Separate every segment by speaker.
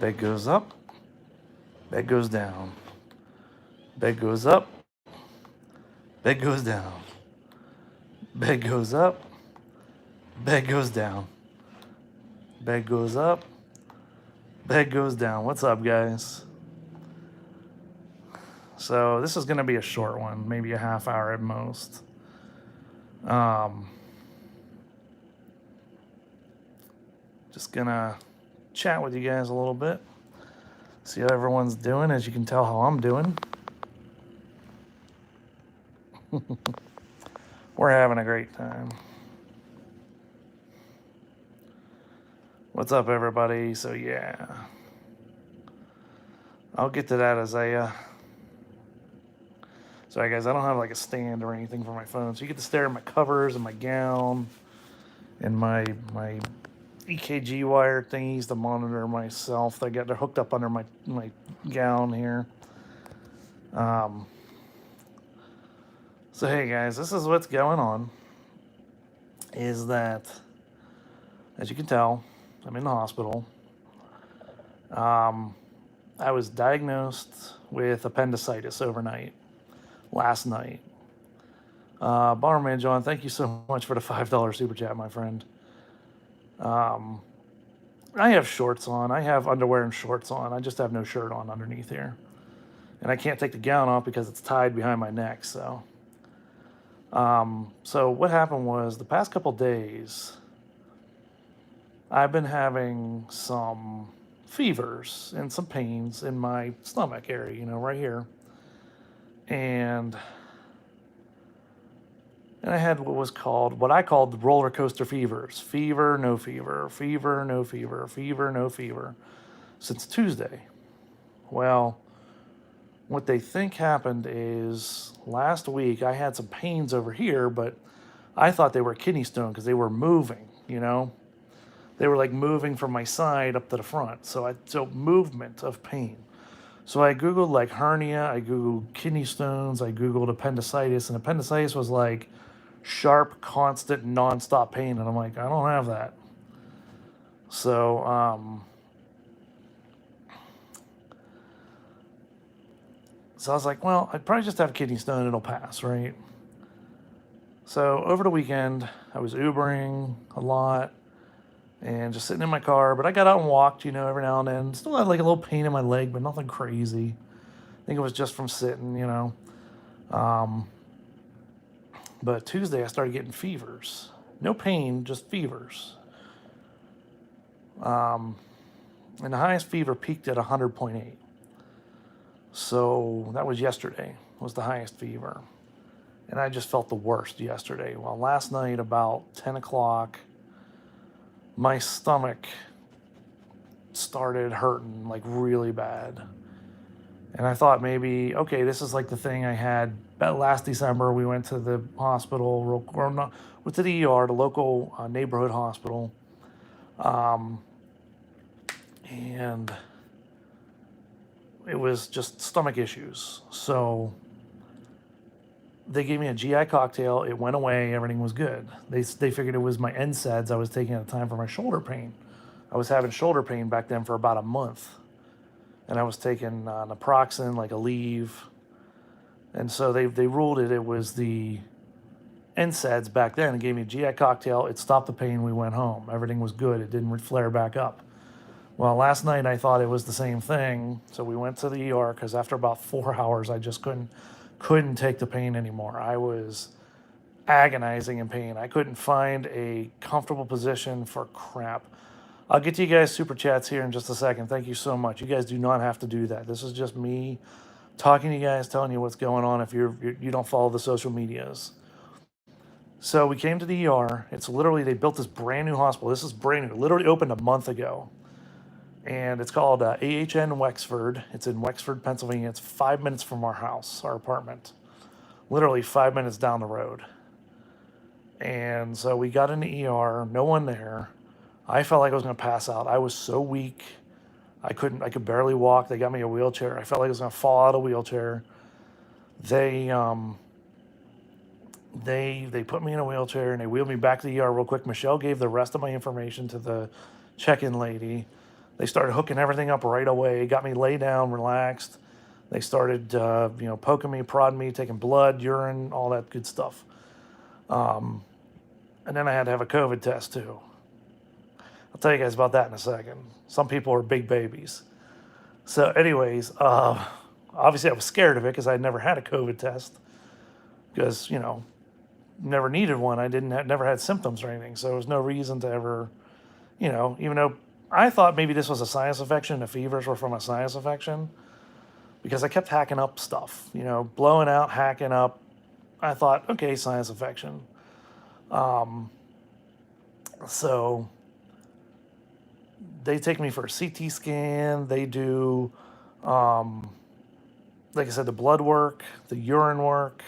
Speaker 1: Bed goes up. Bed goes down. Bed goes up. Bed goes down. Bed goes up. Bed goes down. Bed goes up. Bed goes down. What's up, guys? So this is going to be a short one, maybe a half hour at most. Just going to chat with you guys a little bit. See how everyone's doing. As you can tell how I'm doing. We're having a great time. What's up, everybody? So yeah, I'll get to that as I sorry guys, I don't have like a stand or anything for my phone, so you get to stare at my covers and my gown and my EKG wire thingies to monitor myself. They're hooked up under my gown here. So hey guys, this is what's going on. Is that, as you can tell, I'm in the hospital. I was diagnosed with appendicitis overnight, last night. Barman John, thank you so much for the $5 super chat, my friend. I have shorts on. I have underwear and shorts on. I just have no shirt on underneath here. And I can't take the gown off because it's tied behind my neck, so. So what happened was the past couple days, I've been having some fevers and some pains in my stomach area, you know, right here. And I had what I called the roller coaster fevers. Fever, no fever, fever, no fever, fever, no fever, since Tuesday. Well, what they think happened is last week I had some pains over here, but I thought they were kidney stone because they were moving, you know. They were like moving from my side up to the front. So movement of pain. So I Googled like hernia, I Googled kidney stones, I Googled appendicitis, and appendicitis was like sharp, constant, nonstop pain. And I'm like, I don't have that. So, I was like, well, I'd probably just have a kidney stone, it'll pass, right? So over the weekend, I was Ubering a lot and just sitting in my car, but I got out and walked, you know, every now and then. Still had like a little pain in my leg, but nothing crazy. I think it was just from sitting, you know. But Tuesday I started getting fevers. No pain, just fevers. And the highest fever peaked at 100.8. So that was yesterday, was the highest fever. And I just felt the worst yesterday. Well, last night about 10 o'clock, my stomach started hurting like really bad. And I thought maybe, okay, this is like the thing I had last December. We went to the hospital, went to the ER, the local neighborhood hospital. And it was just stomach issues. So they gave me a GI cocktail. It went away. Everything was good. They figured it was my NSAIDs I was taking at the time for my shoulder pain. I was having shoulder pain back then for about a month. And I was taking naproxen, like Aleve. And so they ruled it was the NSAIDs back then. They gave me a GI cocktail. It stopped the pain. We went home. Everything was good. It didn't flare back up. Well, last night I thought it was the same thing. So we went to the ER because after about 4 hours, I just couldn't take the pain anymore. I was agonizing in pain. I couldn't find a comfortable position for crap. I'll get to you guys super chats here in just a second. Thank you so much. You guys do not have to do that. This is just me talking to you guys, telling you what's going on if you don't follow the social medias. So we came to the ER. It's literally, they built this brand new hospital. This is brand new. It literally opened a month ago. And it's called AHN Wexford. It's in Wexford, Pennsylvania. It's 5 minutes from our house, our apartment. Literally 5 minutes down the road. And so we got in the ER, no one there. I felt like I was going to pass out. I was so weak. I could barely walk. They got me a wheelchair. I felt like I was going to fall out of a wheelchair. They put me in a wheelchair and they wheeled me back to the ER real quick. Michelle gave the rest of my information to the check-in lady. They started hooking everything up right away, got me lay down, relaxed. They started, poking me, prodding me, taking blood, urine, all that good stuff. And then I had to have a COVID test too. I'll tell you guys about that in a second. Some people are big babies. So, anyways, obviously I was scared of it because I'd never had a COVID test because, never needed one. I never had symptoms or anything. So there was no reason to ever, even though I thought maybe this was a sinus infection, the fevers were from a sinus infection because I kept hacking up stuff, blowing out, hacking up. I thought, okay, sinus infection. So they take me for a CT scan. They do, like I said, the blood work, the urine work,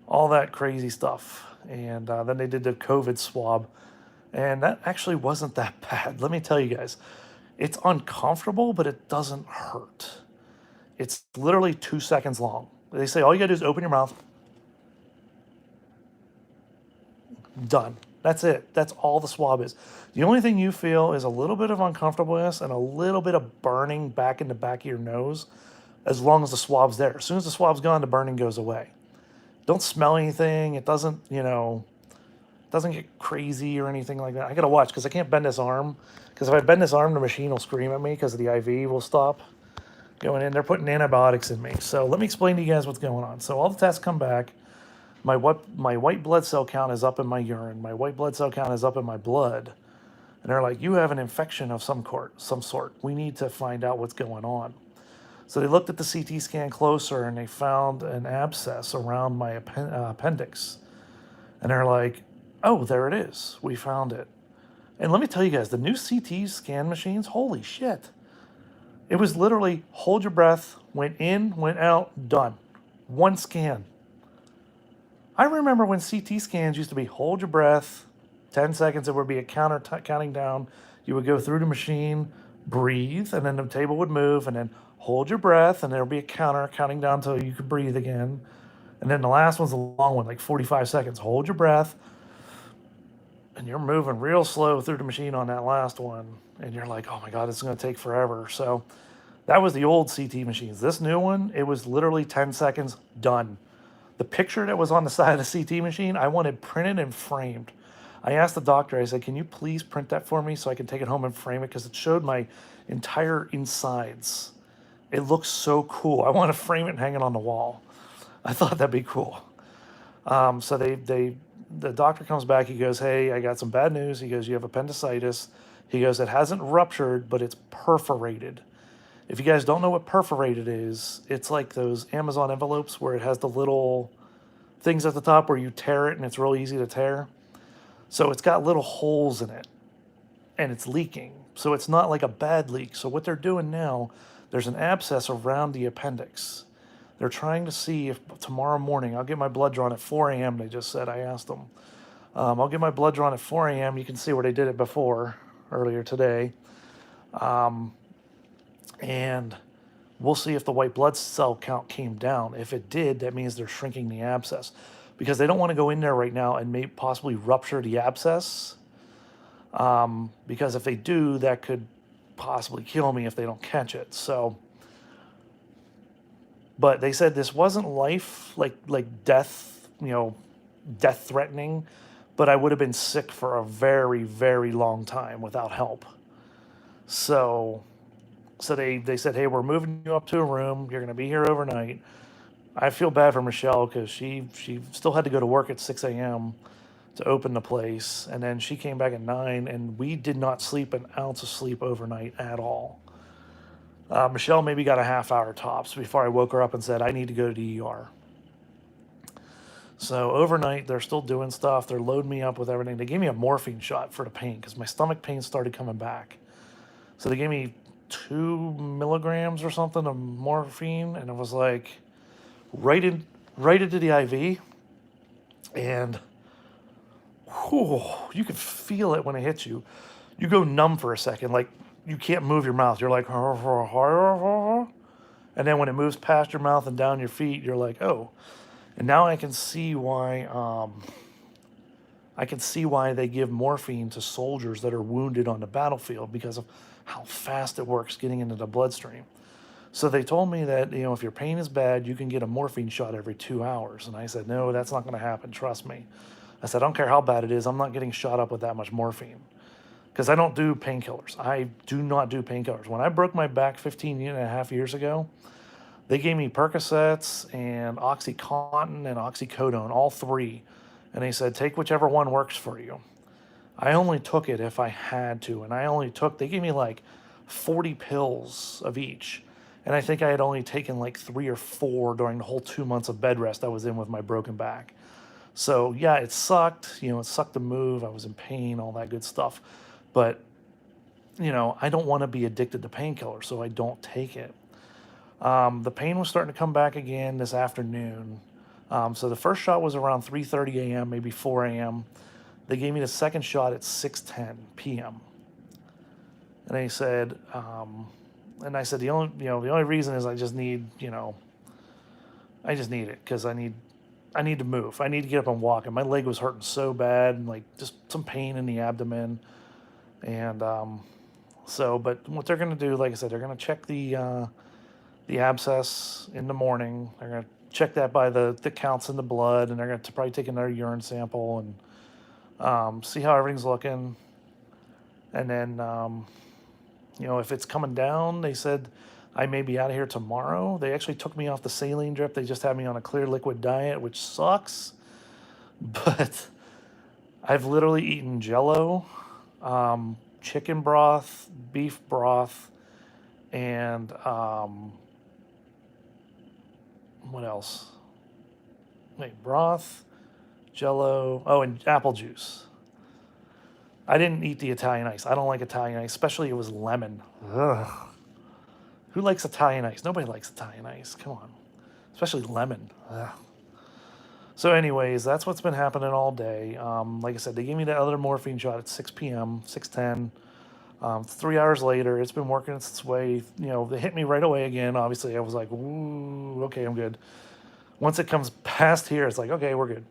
Speaker 1: all that crazy stuff. And then they did the COVID swab. And that actually wasn't that bad. Let me tell you guys, it's uncomfortable, but it doesn't hurt. It's literally 2 seconds long. They say all you gotta do is open your mouth. Done. That's it. That's all the swab is. The only thing you feel is a little bit of uncomfortableness and a little bit of burning back in the back of your nose as long as the swab's there. As soon as the swab's gone, the burning goes away. Don't smell anything. It doesn't, doesn't get crazy or anything like that. I gotta watch because I can't bend this arm. Because if I bend this arm, the machine will scream at me because the IV will stop going in. They're putting antibiotics in me. So let me explain to you guys what's going on. So all the tests come back. My white blood cell count is up in my urine. My white blood cell count is up in my blood. And they're like, you have an infection of some sort. We need to find out what's going on. So they looked at the CT scan closer and they found an abscess around my appendix. And they're like, oh, there it is. We found it. And let me tell you guys, the new CT scan machines, holy shit. It was literally hold your breath, went in, went out, done. One scan. I remember when CT scans used to be hold your breath, 10 seconds, it would be a counter counting down. You would go through the machine, breathe, and then the table would move, and then hold your breath, and there would be a counter counting down until you could breathe again. And then the last one's a long one, like 45 seconds. Hold your breath, and you're moving real slow through the machine on that last one. And you're like, oh my God, it's going to take forever. So that was the old CT machines. This new one, it was literally 10 seconds, done. The picture that was on the side of the CT machine, I wanted printed and framed. I asked the doctor, I said, can you please print that for me so I can take it home and frame it? Because it showed my entire insides. It looks so cool. I want to frame it and hang it on the wall. I thought that'd be cool. So the doctor comes back. He goes, hey, I got some bad news. He goes, you have appendicitis. He goes, it hasn't ruptured, but it's perforated. If you guys don't know what perforated is, it's like those Amazon envelopes where it has the little things at the top where you tear it and it's real easy to tear. So it's got little holes in it and it's leaking. So it's not like a bad leak. So what they're doing now, there's an abscess around the appendix. They're trying to see if tomorrow morning, I'll get my blood drawn at 4 a.m. They just said, I asked them. I'll get my blood drawn at 4 a.m. You can see where they did it before, earlier today. And we'll see if the white blood cell count came down. If it did, that means they're shrinking the abscess because they don't want to go in there right now and may possibly rupture the abscess. Because if they do, that could possibly kill me if they don't catch it. So, but they said this wasn't life, like death, death threatening, but I would have been sick for a very, very long time without help. So they said, hey, we're moving you up to a room. You're going to be here overnight. I feel bad for Michelle because she still had to go to work at 6 a.m. to open the place. And then she came back at 9, and we did not sleep an ounce of sleep overnight at all. Michelle maybe got a half hour tops before I woke her up and said, I need to go to the ER. So overnight, they're still doing stuff. They're loading me up with everything. They gave me a morphine shot for the pain because my stomach pain started coming back. So they gave me 2 milligrams or something of morphine, and it was like right into the IV, and whew, you could feel it when it hits you. You go numb for a second, like you can't move your mouth. You're like, and then when it moves past your mouth and down your feet, you're like, oh. And now I can see why. I can see why they give morphine to soldiers that are wounded on the battlefield because of how fast it works getting into the bloodstream. So they told me that, if your pain is bad, you can get a morphine shot every 2 hours. And I said, no, that's not going to happen. Trust me. I said, I don't care how bad it is. I'm not getting shot up with that much morphine because I don't do painkillers. I do not do painkillers. When I broke my back 15 and a half years ago, they gave me Percocets and OxyContin and oxycodone, all three. And they said, take whichever one works for you. I only took it if I had to. And they gave me like 40 pills of each. And I think I had only taken like 3 or 4 during the whole 2 months of bed rest I was in with my broken back. So yeah, it sucked. It sucked to move. I was in pain, all that good stuff. But, I don't want to be addicted to painkillers, so I don't take it. The pain was starting to come back again this afternoon. So the first shot was around 3:30 a.m., maybe 4 a.m. They gave me the second shot at 6:10 p.m. And they said, I said the only reason is I just need it because I need to move. I need to get up and walk. And my leg was hurting so bad, and like just some pain in the abdomen. And but what they're gonna do, like I said, they're gonna check the abscess in the morning. They're gonna check that by the counts in the blood, and they're gonna probably take another urine sample and see how everything's looking. And then if it's coming down, they said I may be out of here tomorrow. They actually took me off the saline drip. They just had me on a clear liquid diet, which sucks. But I've literally eaten Jell-O, chicken broth, beef broth, and what else? Wait, broth, Jell-O, and apple juice. I didn't eat the Italian ice. I don't like Italian ice, especially it was lemon. Ugh. Who likes Italian ice? Nobody likes Italian ice. Come on. Especially lemon. Ugh. So anyways, that's what's been happening all day. Like I said, they gave me that other morphine shot at 6 p.m., 6:10. 3 hours later, it's been working its way. They hit me right away again. Obviously, I was like, ooh, okay, I'm good. Once it comes past here, it's like, okay, we're good.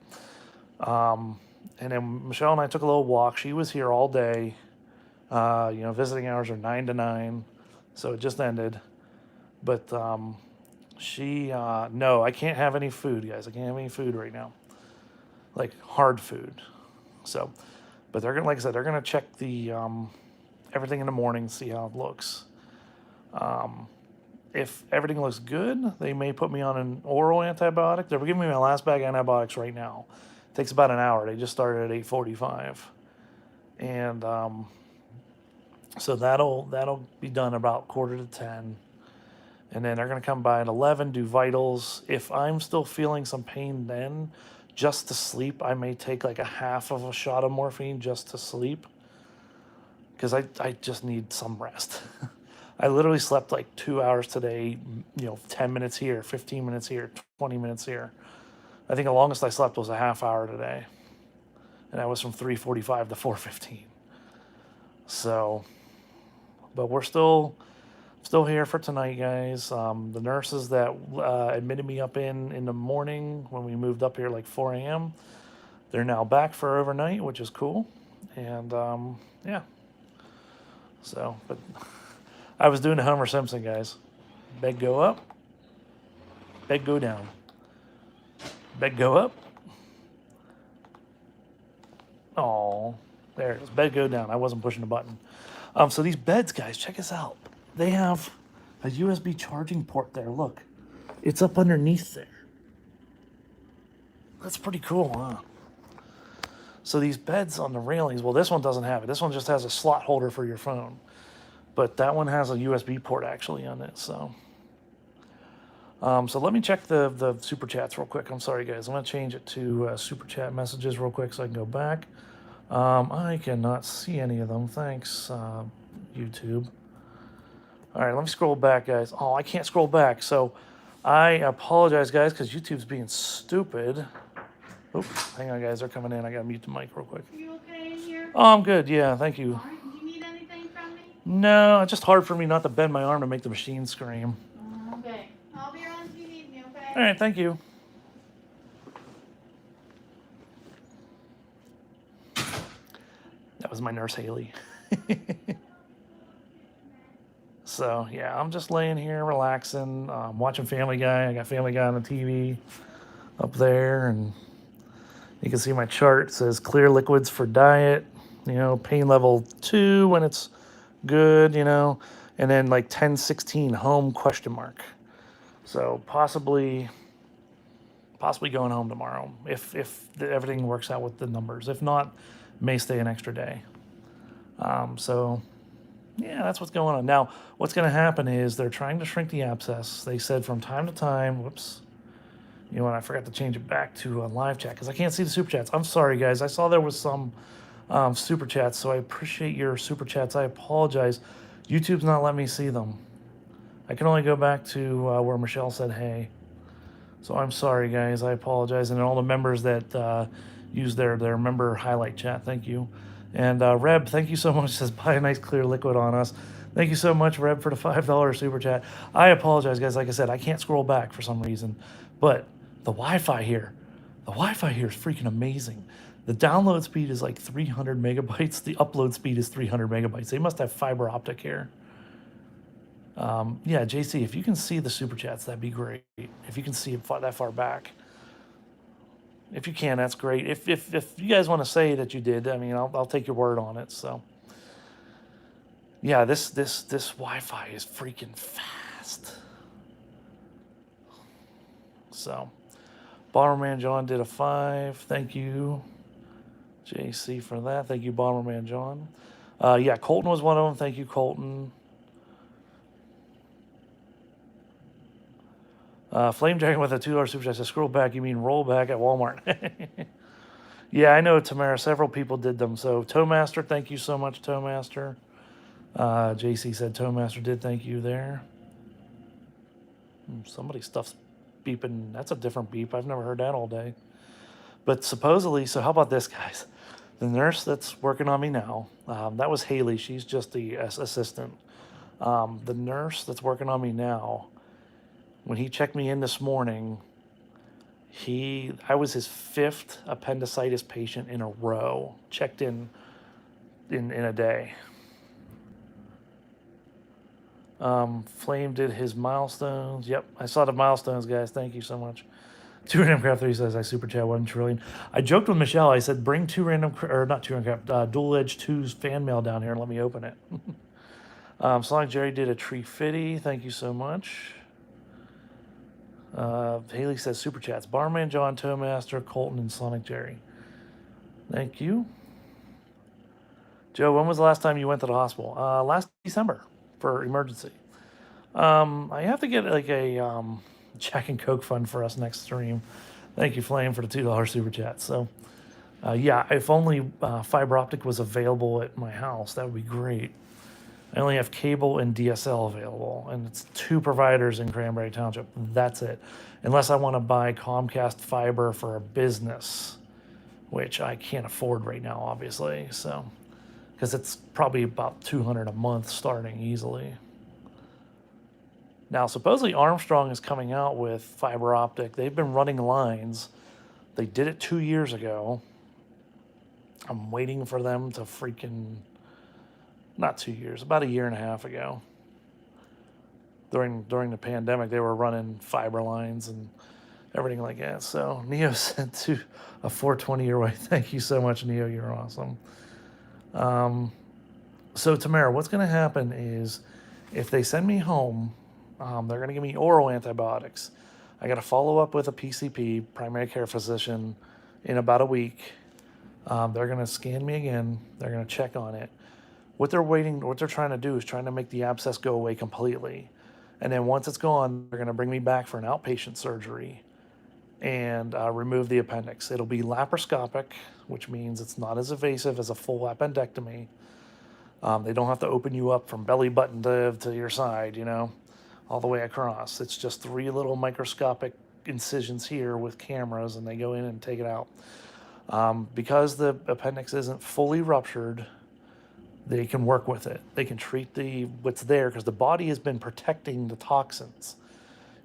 Speaker 1: And then Michelle and I took a little walk. She was here all day. Visiting hours are 9 to 9. So it just ended. But no, I can't have any food, guys. I can't have any food right now. Like hard food. So, but they're gonna, like I said, they're gonna check the everything in the morning, see how it looks. If everything looks good, they may put me on an oral antibiotic. They're giving me my last bag of antibiotics right now. It takes about an hour. They just started at 8:45, and so that'll be done about 9:45, and then they're gonna come by at 11, do vitals. If I'm still feeling some pain, then just to sleep, I may take like a half of a shot of morphine just to sleep, because I just need some rest. I literally slept like 2 hours today, 10 minutes here, 15 minutes here, 20 minutes here. I think the longest I slept was a half hour today. And that was from 3:45 to 4:15. So, but we're still here for tonight, guys. The nurses that admitted me up in the morning when we moved up here like 4 a.m., they're now back for overnight, which is cool. And yeah. So, but I was doing the Homer Simpson, guys. Bed go up, bed go down. Bed go up. Oh, there it is. Bed go down. I wasn't pushing the button. So these beds, guys, check this out. They have a USB charging port there. Look, it's up underneath there. That's pretty cool, huh? So these beds on the railings, well, this one doesn't have it. This one just has a slot holder for your phone. But that one has a USB port actually on it, so. So let me check the super chats real quick. I'm sorry, guys. I'm going to change it to super chat messages real quick so I can go back. I cannot see any of them. Thanks, YouTube. All right, let me scroll back, guys. Oh, I can't scroll back. So I apologize, guys, because YouTube's being stupid. Oops, hang on, guys. They're coming in. I got to mute the mic real quick.
Speaker 2: Are you okay in here?
Speaker 1: Oh, I'm good. Yeah, thank you.
Speaker 2: All right. Do you need anything from me?
Speaker 1: No, it's just hard for me not to bend my arm to make the machine scream.
Speaker 2: Okay. I'll be around if you need me, okay?
Speaker 1: All right, thank you. That was my nurse, Haley. So yeah, I'm just laying here relaxing, watching Family Guy. I got Family Guy on the TV up there, and you can see my chart. It says clear liquids for diet, pain level 2 when it's good, and then like 10-16 home question mark. So possibly going home tomorrow if everything works out with the numbers. If not, may stay an extra day. So yeah, that's what's going on. Now, what's going to happen is they're trying to shrink the abscess. They said from time to time, whoops, and I forgot to change it back to a live chat because I can't see the super chats. I'm sorry, guys. I saw there was some super chats, so I appreciate your super chats. I apologize. YouTube's not letting me see them. I can only go back to where Michelle said hey. So I'm sorry, guys. I apologize. And all the members that use their member highlight chat, thank you. And Reb, thank you so much. Says buy a nice clear liquid on us. Thank you so much, Reb, for the $5 super chat. I apologize, guys. Like I said, I can't scroll back for some reason. But the Wi-Fi here is freaking amazing. The download speed is like 300 megabytes. The upload speed is 300 megabytes. They must have fiber optic here. Yeah, JC, if you can see the super chats, that'd be great. If you can see it that far back. If you can, that's great. If you guys want to say that you did, I mean, I'll take your word on it. So, yeah, this Wi-Fi is freaking fast. So, Bomberman John did a 5. Thank you, JC, for that. Thank you, Bomberman John. Yeah, Colton was one of them. Thank you, Colton. Flame Dragon with a $2 super chat says, scroll back, you mean roll back at Walmart. Yeah, I know, Tamara. Several people did them. So, Towmaster, thank you so much, Towmaster. JC said Towmaster did thank you there. Somebody's stuff's beeping. That's a different beep. I've never heard that all day. But supposedly, so how about this, guys? The nurse that's working on me now, that was Haley. She's just the assistant. The nurse that's working on me now, when he checked me in this morning, I was his 5th appendicitis patient in a row, checked in a day. Flame did his milestones. Yep, I saw the milestones, guys. Thank you so much. 2 Random Craft 3 says I super chat 1 trillion. I joked with Michelle. I said bring 2 Random or not 2 Random Craft, Dual Edge 2's fan mail down here and let me open it. Sonic Jerry did a tree fitty. Thank you so much. Haley says super chats. Barman John, Towmaster, Colton, and Sonic Jerry. Thank you. Joe, when was the last time you went to the hospital? Last December for emergency. I have to get like a Jack and Coke fund for us next stream. Thank you, Flame, for the $2 super chat. So, yeah, if only fiber optic was available at my house, that would be great. I only have cable and DSL available, and it's 2 providers in Cranberry Township. That's it. Unless I want to buy Comcast fiber for a business, which I can't afford right now, obviously. So, because it's probably about $200 a month starting easily. Now, supposedly Armstrong is coming out with fiber optic. They've been running lines. They did it 2 years ago. I'm waiting for them to freaking... Not 2 years, about a year and a half ago. During the pandemic, they were running fiber lines and everything like that. So Neo sent to a 420 your way. Thank you so much, Neo. You're awesome. So Tamara, what's going to happen is if they send me home, they're going to give me oral antibiotics. I got to follow up with a PCP, primary care physician, in about a week. They're going to scan me again. They're going to check on it. What they're trying to do is trying to make the abscess go away completely. And then once it's gone, they're going to bring me back for an outpatient surgery and remove the appendix. It'll be laparoscopic, which means it's not as invasive as a full appendectomy. They don't have to open you up from belly button to your side, all the way across. It's just 3 little microscopic incisions here with cameras, and they go in and take it out. Because the appendix isn't fully ruptured, they can work with it. They can treat what's there because the body has been protecting the toxins,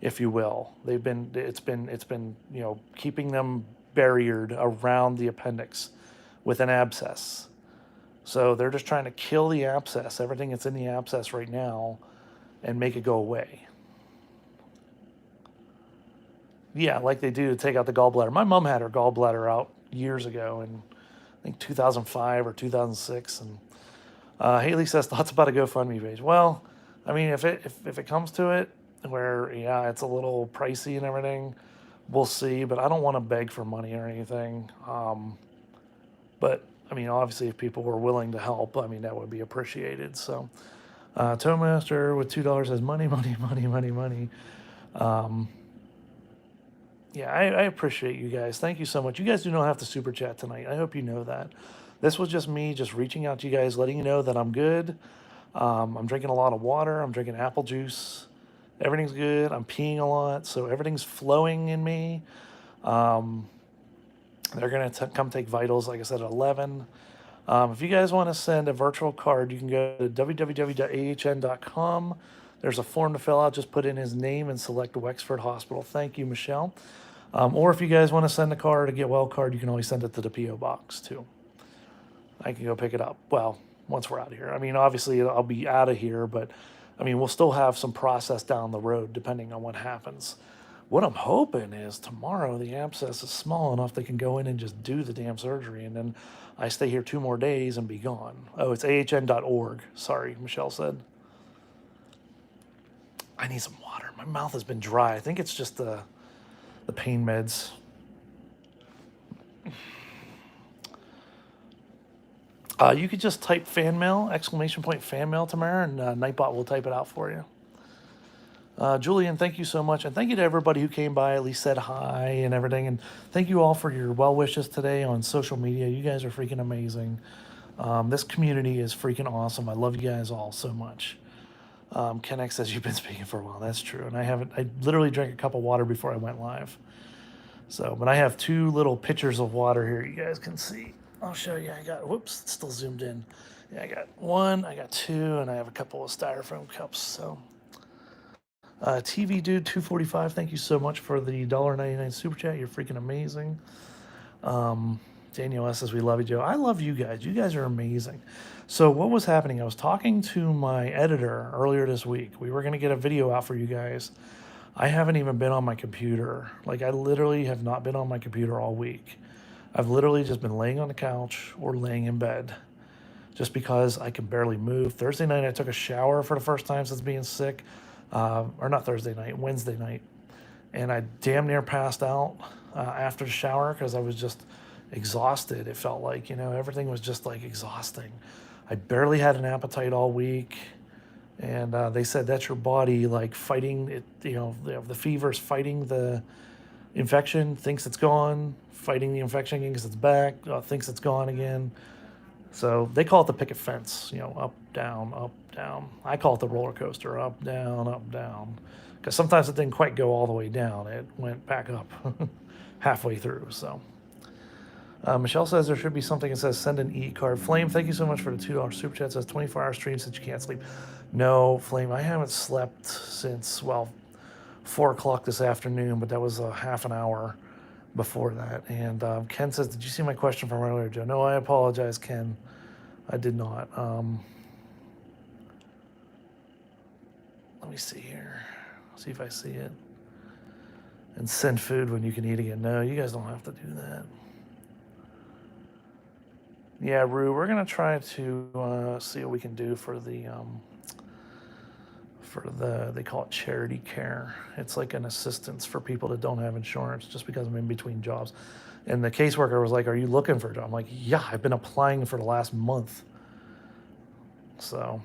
Speaker 1: if you will. It's been keeping them barriered around the appendix with an abscess. So they're just trying to kill the abscess, everything that's in the abscess right now, and make it go away. Yeah, like they do to take out the gallbladder. My mom had her gallbladder out years ago in, I think, 2005 or 2006. And Haley says, thoughts about a GoFundMe page. Well, I mean, if it comes to it, where, yeah, it's a little pricey and everything, we'll see. But I don't want to beg for money or anything. But, I mean, obviously, if people were willing to help, I mean, that would be appreciated. So, Toadmaster with $2 says, money, money, money, money, money. Yeah, I appreciate you guys. Thank you so much. You guys do not have to super chat tonight. I hope you know that. This was just me just reaching out to you guys, letting you know that I'm good. I'm drinking a lot of water. I'm drinking apple juice. Everything's good. I'm peeing a lot, so everything's flowing in me. They're going to come take vitals, like I said, at 11. If you guys want to send a virtual card, you can go to www.ahn.com. There's a form to fill out. Just put in his name and select Wexford Hospital. Thank you, Michelle. Or if you guys want to send a card, a Get Well card, you can always send it to the P.O. Box, too. I can go pick it up. Well, once we're out of here. I mean, obviously, I'll be out of here, but, I mean, we'll still have some process down the road, depending on what happens. What I'm hoping is tomorrow the abscess is small enough they can go in and just do the damn surgery, and then I stay here 2 more days and be gone. Oh, it's ahn.org. Sorry, Michelle said. I need some water. My mouth has been dry. I think it's just the pain meds. You could just type fan mail, !fan mail, Tamara, and Nightbot will type it out for you. Julian, thank you so much. And thank you to everybody who came by, at least said hi and everything. And thank you all for your well wishes today on social media. You guys are freaking amazing. This community is freaking awesome. I love you guys all so much. Ken X says, you've been speaking for a while. That's true. And I literally drank a cup of water before I went live. So, but I have 2 little pitchers of water here you guys can see. I'll show you. I got, whoops, it's still zoomed in. Yeah, I got 1, I got 2, and I have a couple of styrofoam cups. So, TV Dude 245, thank you so much for the $1.99 super chat. You're freaking amazing. Daniel S says, we love you, Joe. I love you guys. You guys are amazing. So what was happening? I was talking to my editor earlier this week. We were going to get a video out for you guys. I haven't even been on my computer. Like, I literally have not been on my computer all week. I've literally just been laying on the couch or laying in bed just because I can barely move. Thursday night, I took a shower for the first time since being sick. Or not Thursday night, Wednesday night. And I damn near passed out after the shower because I was just exhausted. It felt like, everything was just like exhausting. I barely had an appetite all week. And they said that's your body like fighting it, the fever's fighting the infection, thinks it's gone, fighting the infection again because it's back, thinks it's gone again. So they call it the picket fence, up, down, up, down. I call it the roller coaster, up, down. Because sometimes it didn't quite go all the way down. It went back up halfway through. So Michelle says there should be something that says send an e-card. Flame, thank you so much for the $2 super chat. It says 24-hour stream since you can't sleep. No, Flame, I haven't slept since, 4 o'clock this afternoon, but that was a half an hour before that. And Ken says, did you see my question from earlier, Joe? No, I apologize, Ken. I did not. Let me see here. See if I see it. And send food when you can eat again. No, you guys don't have to do that. Yeah, Rue, we're going to try to see what we can do for the, they call it charity care. It's like an assistance for people that don't have insurance just because I'm in between jobs. And the caseworker was like, are you looking for a job? I'm like, yeah, I've been applying for the last month. So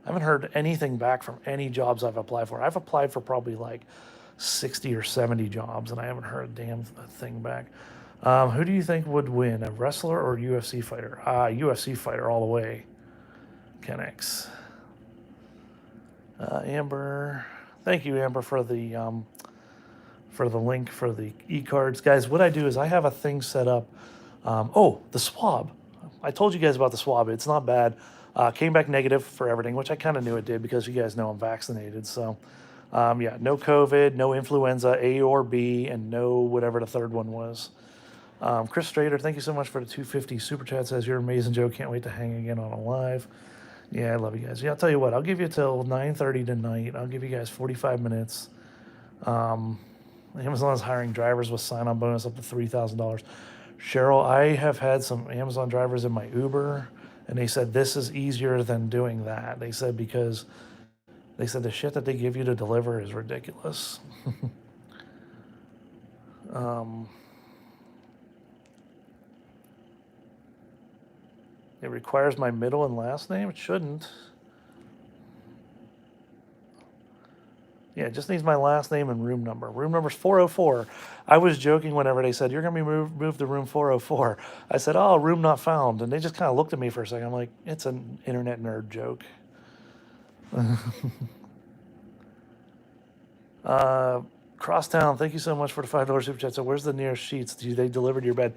Speaker 1: I haven't heard anything back from any jobs I've applied for. I've applied for probably like 60 or 70 jobs, and I haven't heard a damn thing back. Who do you think would win, a wrestler or a UFC fighter? UFC fighter all the way. Ken X. Amber, thank you, Amber, for the link for the e-cards. Guys, what I do is I have a thing set up. The swab. I told you guys about the swab. It's not bad. Came back negative for everything, which I kind of knew it did because you guys know I'm vaccinated. So, no COVID, no influenza, A or B, and no whatever the third one was. Chris Strader, thank you so much for the 250 super chat. Says you're amazing, Joe. Can't wait to hang again on a live. Yeah, I love you guys. Yeah, I'll tell you what. I'll give you till 9:30 tonight. I'll give you guys 45 minutes. Amazon's hiring drivers with sign-on bonus up to $3,000. Cheryl, I have had some Amazon drivers in my Uber, and they said this is easier than doing that. They said because they said the shit that they give you to deliver is ridiculous. um, it requires my middle and last name. It shouldn't. Yeah, it just needs my last name and room number. Room number's 404. I was joking whenever they said, you're going to be moved to room 404. I said, oh, room not found. And they just kind of looked at me for a second. I'm like, it's an internet nerd joke. Crosstown, thank you so much for the $5 super chat. So where's the nearest Sheets? They delivered your bed?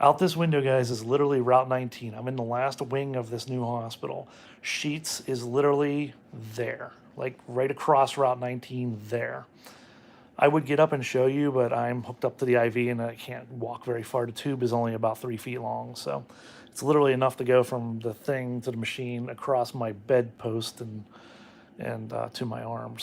Speaker 1: Out this window, guys, is literally Route 19. I'm in the last wing of this new hospital. Sheets is literally there, like right across Route 19 there. I would get up and show you, but I'm hooked up to the IV and I can't walk very far. The tube is only about 3 feet long, so it's literally enough to go from the thing to the machine across my bedpost and to my arm.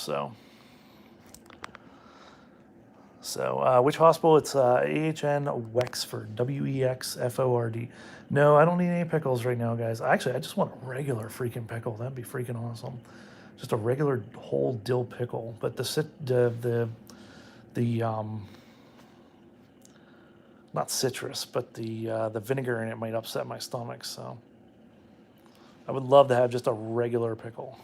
Speaker 1: So, which hospital? It's AHN Wexford, Wexford. No, I don't need any pickles right now, guys. Actually, I just want a regular freaking pickle. That'd be freaking awesome. Just a regular whole dill pickle. But the not citrus, but the vinegar in it might upset my stomach. So, I would love to have just a regular pickle.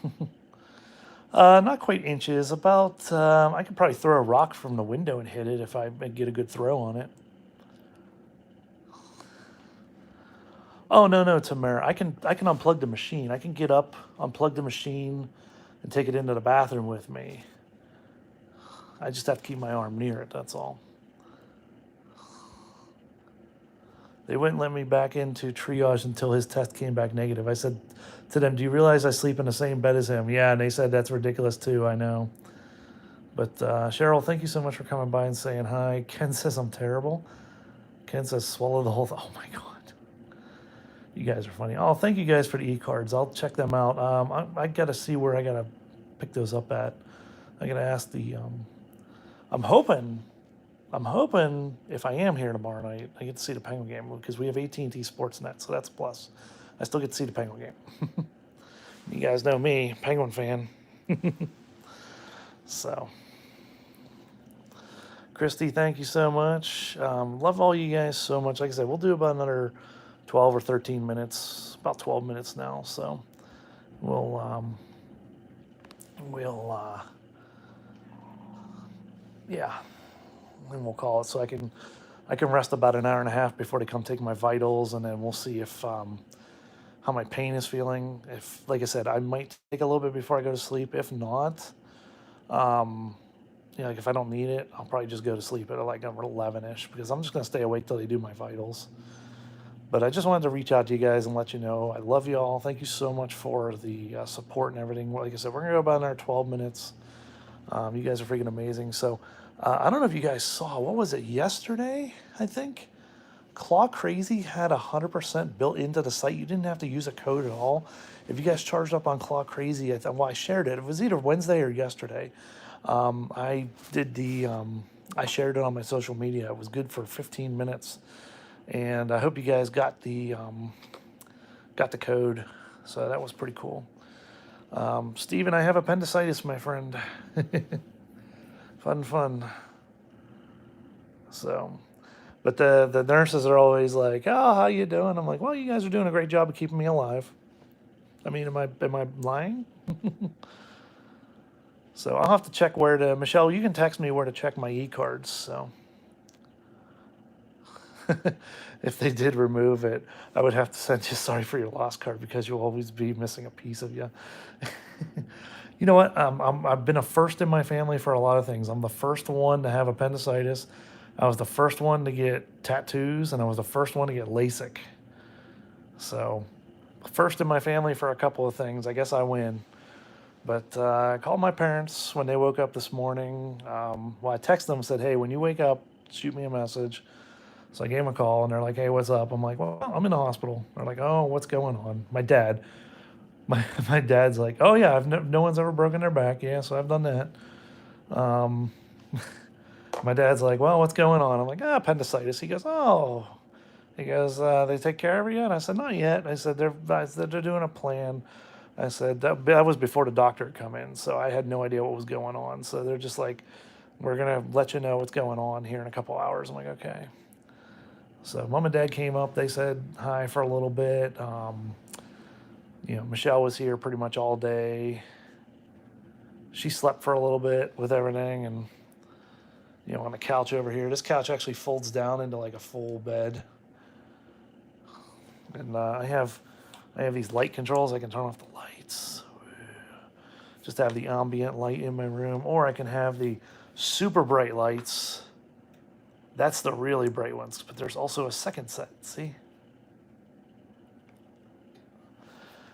Speaker 1: Not quite inches, about, I could probably throw a rock from the window and hit it if I get a good throw on it. Oh, no, Tamara, I can unplug the machine. I can get up, unplug the machine, and take it into the bathroom with me. I just have to keep my arm near it, that's all. They wouldn't let me back into triage until his test came back negative. I said to them, do you realize I sleep in the same bed as him? Yeah, and they said that's ridiculous too, I know. But Cheryl, thank you so much for coming by and saying hi. Ken says I'm terrible. Ken says swallow the whole thing. Oh my God. You guys are funny. Oh, thank you guys for the e-cards. I'll check them out. I got to see where I got to pick those up at. I got to ask the, I'm hoping if I am here tomorrow night, I get to see the Penguin game because we have AT&T Sportsnet, so that's a plus. I still get to see the Penguin game. You guys know me, Penguin fan. So, Christy, thank you so much. Love all you guys so much. Like I said, we'll do about another 12 or 13 minutes, about 12 minutes now. So, yeah. And we'll call it so I can rest about an hour and a half before they come take my vitals, and then we'll see if how my pain is feeling. If, like I said, I might take a little bit before I go to sleep. If not, like if I don't need it, I'll probably just go to sleep at like 11ish because I'm just gonna stay awake till they do my vitals. But I just wanted to reach out to you guys and let you know I love you all. Thank you so much for the support and everything. Like I said, we're gonna go about another 12 minutes. You guys are freaking amazing. So. I don't know if you guys saw, what was it, yesterday, I think? Claw Crazy had 100% built into the site. You didn't have to use a code at all. If you guys charged up on Claw Crazy, I shared it. It was either Wednesday or yesterday. I shared it on my social media. It was good for 15 minutes. And I hope you guys got the code. So that was pretty cool. Steven, I have appendicitis, my friend. Fun. So, but the nurses are always like, "Oh, how you doing?" I'm like, "Well, you guys are doing a great job of keeping me alive." I mean, am I lying? So I'll have to check where to. Michelle, you can text me where to check my e-cards. So, if they did remove it, I would have to send you sorry for your loss card because you'll always be missing a piece of you. You know what? I've been a first in my family for a lot of things. I'm the first one to have appendicitis. I was the first one to get tattoos, and I was the first one to get LASIK. So, first in my family for a couple of things. I guess I win. But I called my parents when they woke up this morning. I texted them and said, hey, when you wake up, shoot me a message. So I gave them a call, and they're like, hey, what's up? I'm like, well, I'm in the hospital. They're like, oh, what's going on? My dad. my dad's like, oh yeah, no one's ever broken their back. Yeah, so I've done that. Um, my dad's like, well, what's going on? I'm like, appendicitis. He goes, oh. He goes, they take care of you? And I said, not yet. I said, they're doing a plan. I said, that was before the doctor had come in, so I had no idea what was going on. So they're just like, we're going to let you know what's going on here in a couple hours. I'm like, okay. So mom and dad came up. They said hi for a little bit. Michelle was here pretty much all day. She slept for a little bit with everything, and on the couch over here. This couch actually folds down into like a full bed, and I have these light controls. I can turn off the lights, just have the ambient light in my room, or I can have the super bright lights. That's the really bright ones, but there's also a second set. See?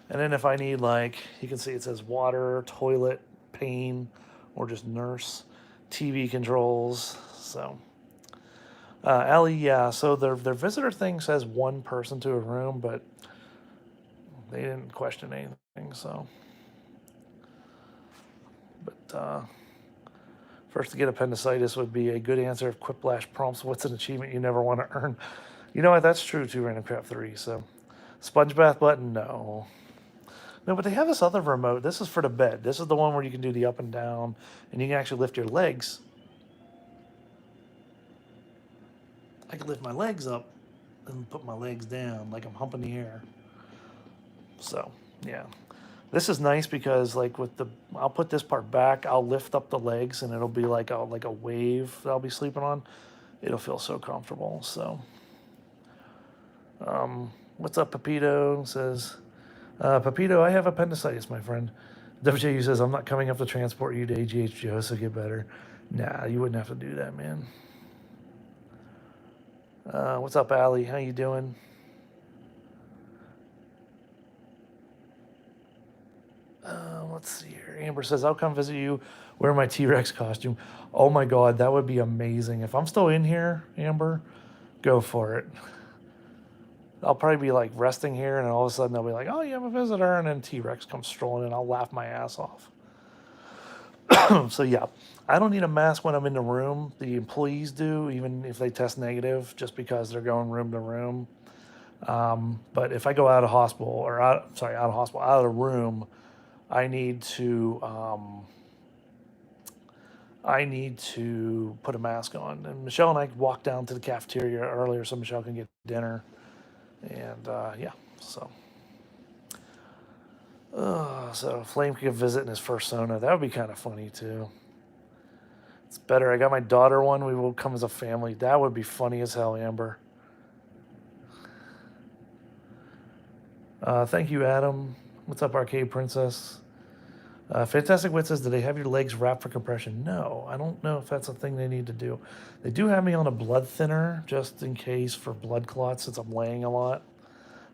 Speaker 1: And then if I need, like, you can see it says water, toilet, pain, or just nurse, TV controls. So, Allie, yeah. So their visitor thing says one person to a room, but they didn't question anything. So, but first to get appendicitis would be a good answer if Quiplash prompts what's an achievement you never want to earn. You know what? That's true too. Random Craft 3. So, sponge bath button, no. No, but they have this other remote. This is for the bed. This is the one where you can do the up and down, and you can actually lift your legs. I can lift my legs up and put my legs down like I'm humping the air. So, yeah. This is nice because, like, I'll put this part back, I'll lift up the legs, and it'll be like a wave that I'll be sleeping on. It'll feel so comfortable. So, what's up, Pepito? Says, Pepito, I have appendicitis, my friend. WJU says, I'm not coming up to transport you to AGH Joe, so get better. Nah, you wouldn't have to do that, man. What's up, Allie? How you doing? Let's see here. Amber says, I'll come visit you, wear my T-Rex costume. Oh my God, that would be amazing. If I'm still in here, Amber, go for it. I'll probably be like resting here, and all of a sudden they'll be like, oh, you have a visitor, and then T-Rex comes strolling in. I'll laugh my ass off. So yeah, I don't need a mask when I'm in the room. The employees do, even if they test negative, just because they're going room to room. But if I go out of hospital, or out of the room, I need to put a mask on. And Michelle and I walked down to the cafeteria earlier so Michelle can get dinner. And yeah, so. So Flame could visit in his first Sona. That would be kind of funny too. It's better. I got my daughter one. We will come as a family. That would be funny as hell, Amber. Thank you, Adam. What's up, Arcade Princess? Fantastic Wit says, do they have your legs wrapped for compression? No, I don't know if that's a thing they need to do. They do have me on a blood thinner, just in case for blood clots, since I'm laying a lot.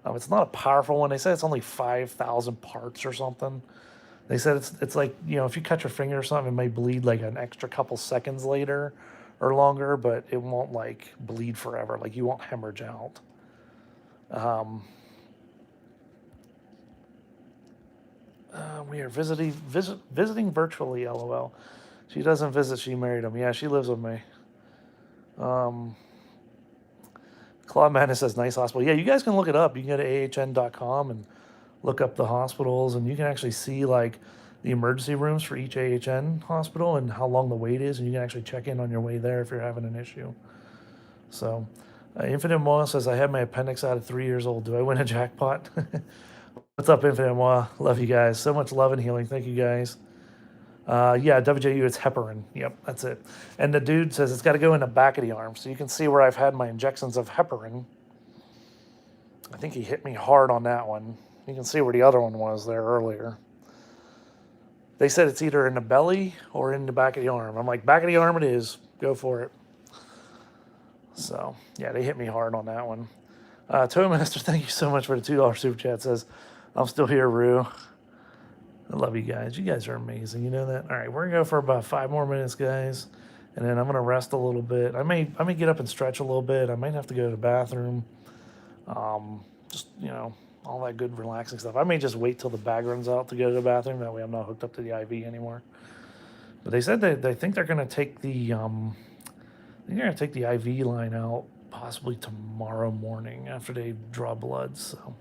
Speaker 1: It's not a powerful one. They said it's only 5,000 parts or something. They said it's like, if you cut your finger or something, it may bleed like an extra couple seconds later or longer, but it won't like bleed forever. Like you won't hemorrhage out. We are visiting virtually, LOL. She doesn't visit, she married him. Yeah, she lives with me. Claude Madness says, nice hospital. Yeah, you guys can look it up. You can go to ahn.com and look up the hospitals, and you can actually see like the emergency rooms for each AHN hospital and how long the wait is, and you can actually check in on your way there if you're having an issue. So, Infinite Moa says, I had my appendix out at 3 years old. Do I win a jackpot? What's up, Infinite Moa? Love you guys. So much love and healing. Thank you guys. Yeah, WJU, it's heparin. Yep, that's it. And the dude says it's got to go in the back of the arm. So you can see where I've had my injections of heparin. I think he hit me hard on that one. You can see where the other one was there earlier. They said it's either in the belly or in the back of the arm. I'm like, back of the arm it is. Go for it. So, yeah, they hit me hard on that one. Toadmaster, thank you so much for the $2 super chat. Says, I'm still here, Rue. I love you guys. You guys are amazing. You know that? All right, we're going to go for about 5 more minutes, guys. And then I'm going to rest a little bit. I may get up and stretch a little bit. I might have to go to the bathroom. Just, I'll all that good relaxing stuff. I may just wait till the bag runs out to go to the bathroom. That way I'm not hooked up to the IV anymore. But they said that they think they're going to take the IV line out possibly tomorrow morning after they draw blood. So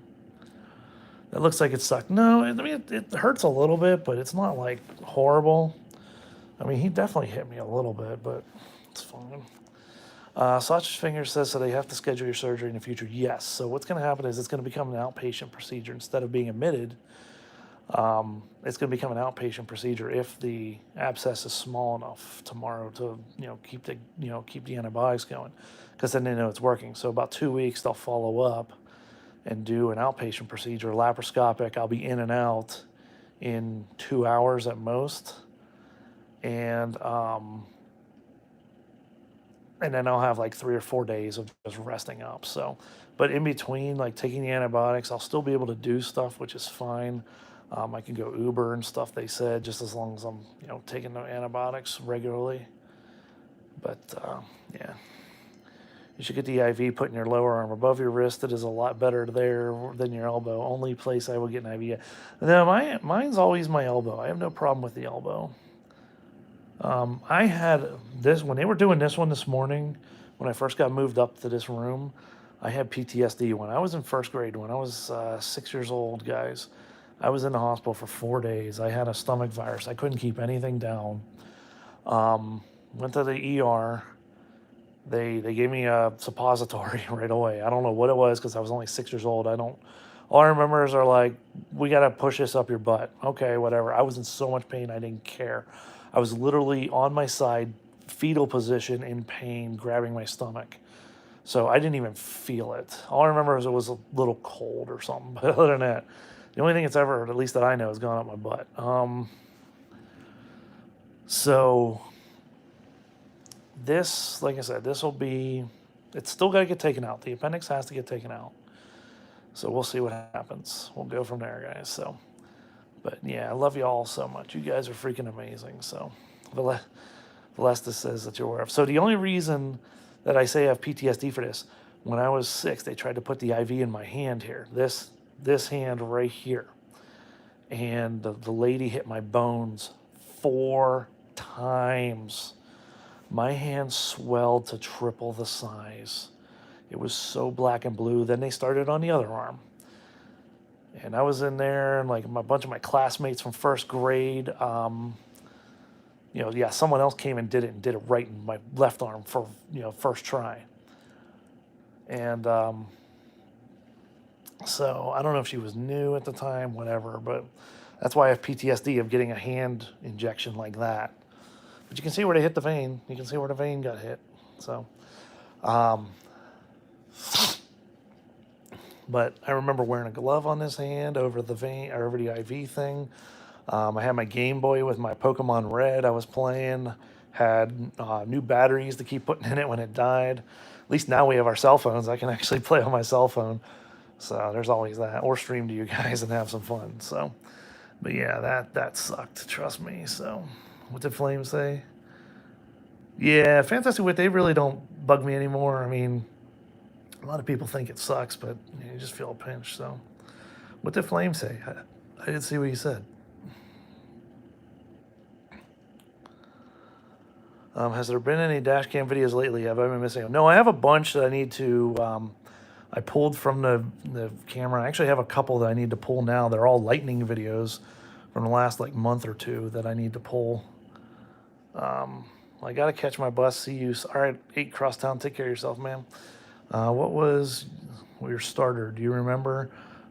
Speaker 1: that looks like it sucked. No, I mean it hurts a little bit, but it's not like horrible. I mean, he definitely hit me a little bit, but it's fine. Sausage Finger says, so they have to schedule your surgery in the future. Yes. So what's going to happen is it's going to become an outpatient procedure instead of being admitted. It's going to become an outpatient procedure if the abscess is small enough tomorrow to keep the antibiotics going, because then they know it's working. So about 2 weeks they'll follow up and do an outpatient procedure, laparoscopic. I'll be in and out in 2 hours at most, and then I'll have like 3 or 4 days of just resting up. So, but in between, like taking the antibiotics, I'll still be able to do stuff, which is fine. I can go Uber and stuff, they said, just as long as I'm, taking the antibiotics regularly. But, yeah. You should get the IV put in your lower arm above your wrist. It is a lot better there than your elbow. Only place I will get an IV. No, mine's always my elbow. I have no problem with the elbow. I had this, when they were doing this one this morning, when I first got moved up to this room, I had PTSD when I was in first grade, when I was 6 years old, guys. I was in the hospital for 4 days. I had a stomach virus. I couldn't keep anything down. Went to the ER. They gave me a suppository right away. I don't know what it was because I was only 6 years old. All I remember is they're like, we got to push this up your butt. Okay, whatever. I was in so much pain, I didn't care. I was literally on my side, fetal position, in pain, grabbing my stomach. So I didn't even feel it. All I remember is it was a little cold or something. But other than that, the only thing it's ever, at least that I know, has gone up my butt. So this, like I said, it's still got to get taken out. The appendix has to get taken out. So we'll see what happens. We'll go from there, guys. So, but yeah, I love you all so much. You guys are freaking amazing. So Valesta says that you're aware of. So the only reason that I say I have PTSD for this, when I was 6, they tried to put the IV in my hand here, this hand right here. And the lady hit my bones 4 times. My hand swelled to triple the size. It was so black and blue. Then they started on the other arm. And I was in there, and like a bunch of my classmates from first grade, someone else came and did it right in my left arm for, first try. And so I don't know if she was new at the time, whatever, but that's why I have PTSD of getting a hand injection like that. But you can see where they hit the vein. You can see where the vein got hit. So, but I remember wearing a glove on this hand over the vein, or over the IV thing. I had my Game Boy with my Pokemon Red I was playing. Had new batteries to keep putting in it when it died. At least now we have our cell phones. I can actually play on my cell phone. So there's always that. Or stream to you guys and have some fun. So, but yeah, that sucked. Trust me. So, what did Flame say? Yeah, Fantastic Wit, they really don't bug me anymore. I mean, a lot of people think it sucks, but you just feel a pinch. So, what did Flame say? I didn't see what he said. Has there been any dash cam videos lately? Have I been missing them? No, I have a bunch that I need to, I pulled from the camera. I actually have a couple that I need to pull now. They're all lightning videos from the last month or two that I need to pull. I got to catch my bus. See you. All right, 8 Crosstown. Take care of yourself, man. What was your starter? Do you remember?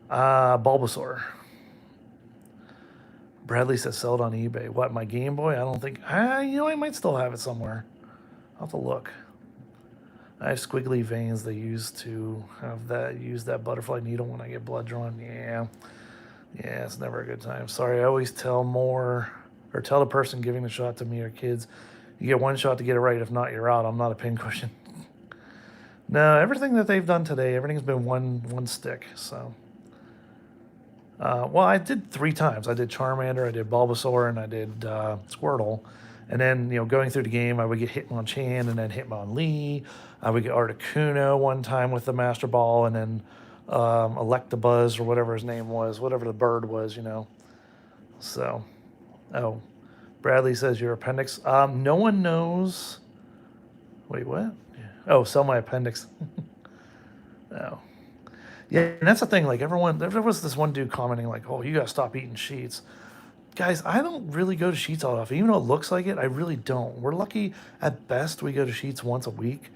Speaker 1: Bulbasaur. Bradley says sell it on eBay. What, my Game Boy? I don't think... I might still have it somewhere. I'll have to look. I have squiggly veins they use to use that butterfly needle when I get blood drawn. Yeah, it's never a good time. Sorry, I always tell the person giving the shot to me or kids, you get one shot to get it right. If not, you're out. I'm not a pincushion. No, everything that they've done today, everything's been one stick. So, well, I did 3 times. I did Charmander, I did Bulbasaur, and I did Squirtle. And then, going through the game, I would get Hitmonchan and then Hitmonlee. I would get Articuno one time with the Master Ball, and then Electabuzz or whatever his name was, whatever the bird was, you know. So, oh, Bradley says your appendix. No one knows. Wait, what? Oh, sell my appendix. Oh, yeah, and that's the thing. Like everyone, there was this one dude commenting like, "Oh, you gotta stop eating sheets." Guys, I don't really go to Sheets all often. Even though it looks like it, I really don't. We're lucky at best we go to Sheets once a week.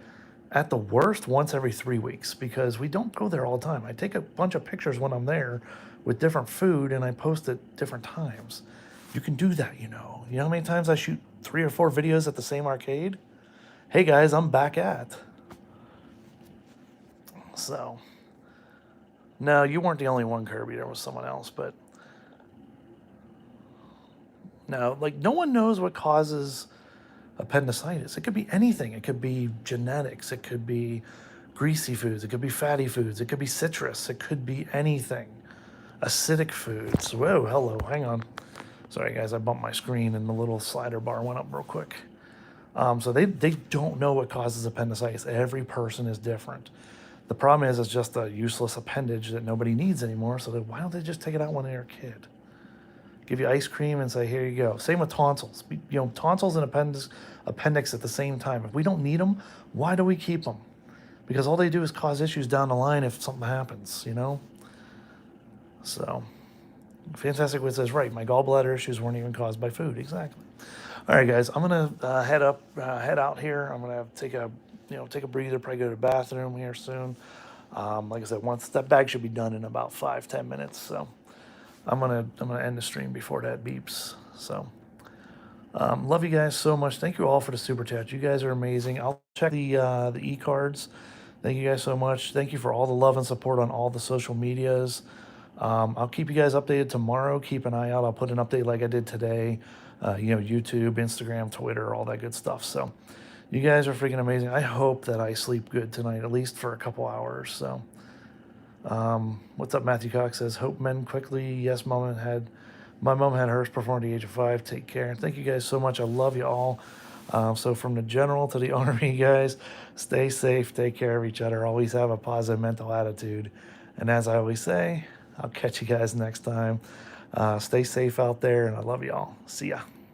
Speaker 1: At the worst, once every 3 weeks because we don't go there all the time. I take a bunch of pictures when I'm there with different food and I post at different times. You can do that, you know. You know how many times I shoot 3 or 4 videos at the same arcade? Hey guys, I'm back at. So, no, you weren't the only one, Kirby. There was someone else, but no, like no one knows what causes appendicitis. It could be anything. It could be genetics. It could be greasy foods. It could be fatty foods. It could be citrus. It could be anything. Acidic foods. Whoa, hello. Hang on. Sorry, guys. I bumped my screen and the little slider bar went up real quick. So they don't know what causes appendicitis. Every person is different. The problem is it's just a useless appendage that nobody needs anymore. So why don't they just take it out when they're a kid? Give you ice cream and say, here you go. Same with tonsils. You know, tonsils and appendix at the same time. If we don't need them, why do we keep them? Because all they do is cause issues down the line if something happens, you know? So, Fantastic Wit says, right, my gallbladder issues weren't even caused by food. Exactly. All right, guys, I'm going to head out here. I'm going to take a breather, probably go to the bathroom here soon. Like I said, that bag should be done in about 5-10 minutes. So I'm gonna end the stream before that beeps. So love you guys so much. Thank you all for the super chat. You guys are amazing. I'll check the e-cards. Thank you guys so much. Thank you for all the love and support on all the social medias. I'll keep you guys updated tomorrow. Keep an eye out. I'll put an update like I did today. YouTube, Instagram, Twitter, all that good stuff. So you guys are freaking amazing. I hope that I sleep good tonight, at least for a couple hours. So what's up? Matthew Cox says, hope men quickly. Yes, my mom had hers performed at the age of 5. Take care. Thank you guys so much. I love you all. So from the general to the army, guys, stay safe. Take care of each other. Always have a positive mental attitude. And as I always say, I'll catch you guys next time. Stay safe out there, and I love you all. See ya.